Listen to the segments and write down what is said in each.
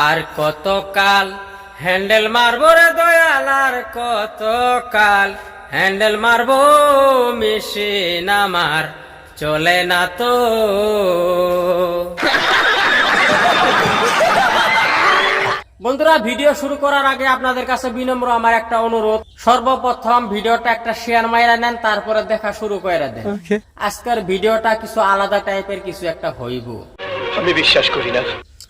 আর কতকাল হ্যান্ডেল মারবো রে দয়াল, আর কতকাল হ্যান্ডেল মারবো, মেশিন আমার চলে না তো। বন্ধুরা, ভিডিও শুরু করার আগে আপনাদের কাছে বিনম্র আমার একটা অনুরোধ, সর্বপ্রথম ভিডিওটা একটা শেয়ার মাইরা নেন, তারপরে দেখা শুরু করে দেন। আজকের ভিডিওটা কিছু আলাদা টাইপের কিছু একটা হইব, আমি বিশ্বাস করি না।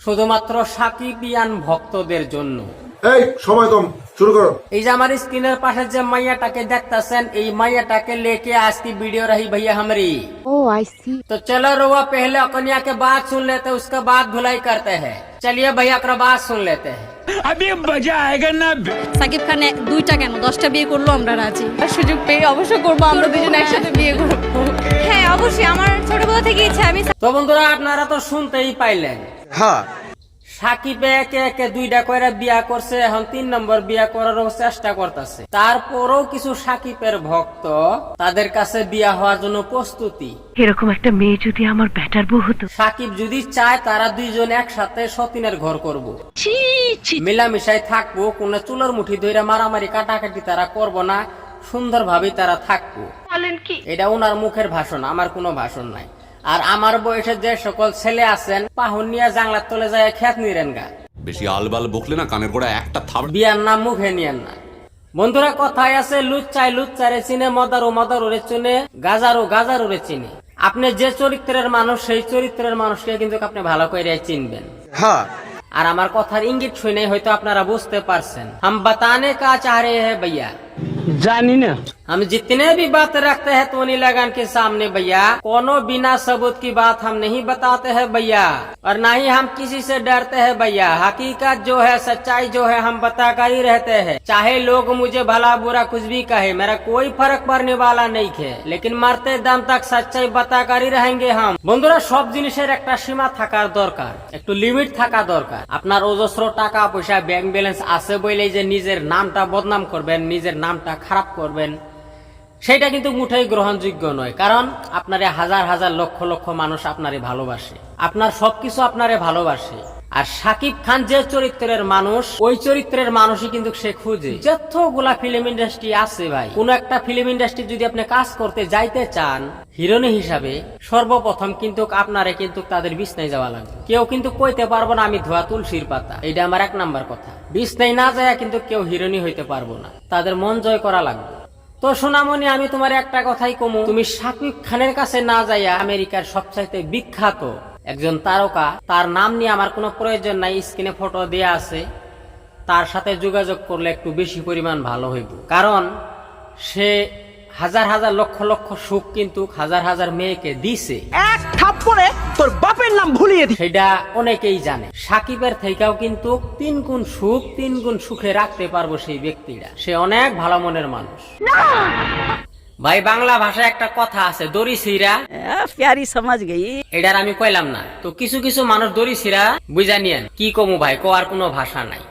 শুধুমাত্র সাকিবিয়ান ভক্তদের জন্য। এই সময় কম, শুরু করো। এই যে আমার স্ক্রিনের পাশে যে মাইয়াটাকে দেখতেছেন, এই মাইয়াटाके लेके आज की वीडियो रही भैया हमारी। ओह आई सी। तो चलो रुआ पहले कन्या के बात सुन लेते हैं, उसके बाद धुलाई करते हैं। चलिए भैया का बात सुन लेते हैं। अभी मजा आएगा ना। সাকিব খান দুইটা কেন 10টা বিয়ে করলো, আমরা রাজি। সুযোগ পেয়ে অবশ্যই করবো, আমরা দুজন একসাথে বিয়ে করবো। হ্যাঁ অবশ্যই, আমার ছোটবেলা থেকে ইচ্ছা। আমি তো বন্ধুরা, আপনারা তো শুনতেই পাইলেন, हाँ সাকিব একে একে দুইটা কইরা বিয়া করছে, এখন 3 নম্বর বিয়া করারও চেষ্টা করতেছে। তারপরও কিছু সাকিবের ভক্ত তাদের কাছে বিয়া হওয়ার জন্য প্রস্তুতি। এরকম একটা মেয়ে যদি আমার ব্যাটার বউ হতো। সাকিব যদি চায়, তারা দুইজন একসাথে সতীনের ঘর করব, মিলামিশাই থাকবো, কোন চুলের মুঠি ধরে মারামারি কাটাকাটি তারা করব না, সুন্দরভাবে তারা থাকবো। এটা ওনার মুখের ভাষণ, আমার কোনো ভাষণ নাই। আর আমার বয়সে যে সকল ছেলে আছেন, পাহুন নিয়ে জাংলার তলে যায় খেত নিরেন গা, বেশি আলবাল বকলে না কানের গোড়া একটা থাপ। বিয়ার নাম মুখে নিয়েন না। বন্ধুরা, কথায় আছে লুচ্চাই লুচ্চারে চিনে, মদারু মদারুরে চিনে, গাজারু গাজারুরে চিনে। আপনি যে চরিত্রের মানুষ, সেই চরিত্রের মানুষকে কিন্তু আপনি ভালো করে চিনবেন। हाँ আর আমার কথার ইঙ্গিত শুনে হয়তো আপনারা বুঝতে পারছেন। हम बताने का चाह रहे हैं भैया, जानी ना। हम जितने भी बात रखते हैं टोनी लगान के सामने भैया, कोनो बिना सबूत की बात हम नहीं बताते हैं भैया, और ना ही हम किसी से डरते हैं भैया। हकीकत जो है, सच्चाई जो है, हम बताकर ही रहते हैं। चाहे लोग मुझे भला बुरा कुछ भी कहे, मेरा कोई फर्क पड़ने वाला नहीं है, लेकिन मरते दम तक सच्चाई बताकर ही रहेंगे हम। বন্ধুরা, সব জিনিসের একটা সীমা থাকার দরকার, একটু লিমিট থাকা দরকার। আপনার অজস্র টাকা পয়সা ব্যাংক ব্যালেন্স আছে বলেই যে নিজের নামটা বদনাম করবেন, নিজের নামটা খারাপ করবেন, সেটা কিন্তু মুঠেই গ্রহণযোগ্য নয়। কারণ আপনারে হাজার হাজার লক্ষ লক্ষ মানুষ আপনারে ভালোবাসে, আপনার সবকিছু আপনারে ভালোবাসে। আর সাকিব খান যে চরিত্রের মানুষ, ওই চরিত্রের মানুষই কিন্তু সে খুঁজে। যতগুলা ফিল্ম ইন্ডাস্ট্রি আছে ভাই, কোন একটা ফিল্ম ইন্ডাস্ট্রি যদি আপনি কাজ করতে যাইতে চান হিরোইন হিসাবে, সর্বপ্রথম কিন্তু আপনারে কিন্তু তাদের বিছনায় যাওয়া লাগবে। কেউ কিন্তু কইতে পারবো না আমি ধোয়া তুলসীর পাতা, এটা আমার 1 নাম্বার কথা। বিছনায় না যায় কিন্তু কেউ হিরোইন হইতে পারবো না, তাদের মন জয় করা লাগবে। তো সোনামণি, আমি তোমার একটা কথাই কমু, তুমি সাকিব খানের কাছে না যাইয়া আমেরিকার সবচাইতে বিখ্যাত একজন তারকা, তার নাম নিয়ে আমার কোনো প্রয়োজন নাই, স্ক্রিনে ফটো দেয়া আছে, তার সাথে যোগাযোগ করলে একটু বেশি পরিমাণ ভালো হইব। কারণ সে হাজার হাজার লক্ষ লক্ষ সুখ কিন্তু হাজার হাজার মেয়েকে দিছে, এক থাপ্পড়ে তোর বাপের নাম ভুলিয়ে দি। সেটা অনেকেই জানে। সাকিবের থেকেও কিন্তু 3 গুণ সুখ, 3 গুণ সুখে রাখতে পারবো সেই ব্যক্তিটা। সে অনেক ভালো মনের মানুষ। ভাই, বাংলা ভাষায় একটা কথা আছে, দড়ি ছিঁড়া প্যারি সমাজ গই। এটার আমি কইলাম না, তো কিছু কিছু মানুষ দড়ি ছিঁড়া বুঝা নিয়েন। কি কমু ভাই, কোয়ার কোনো ভাষা নাই।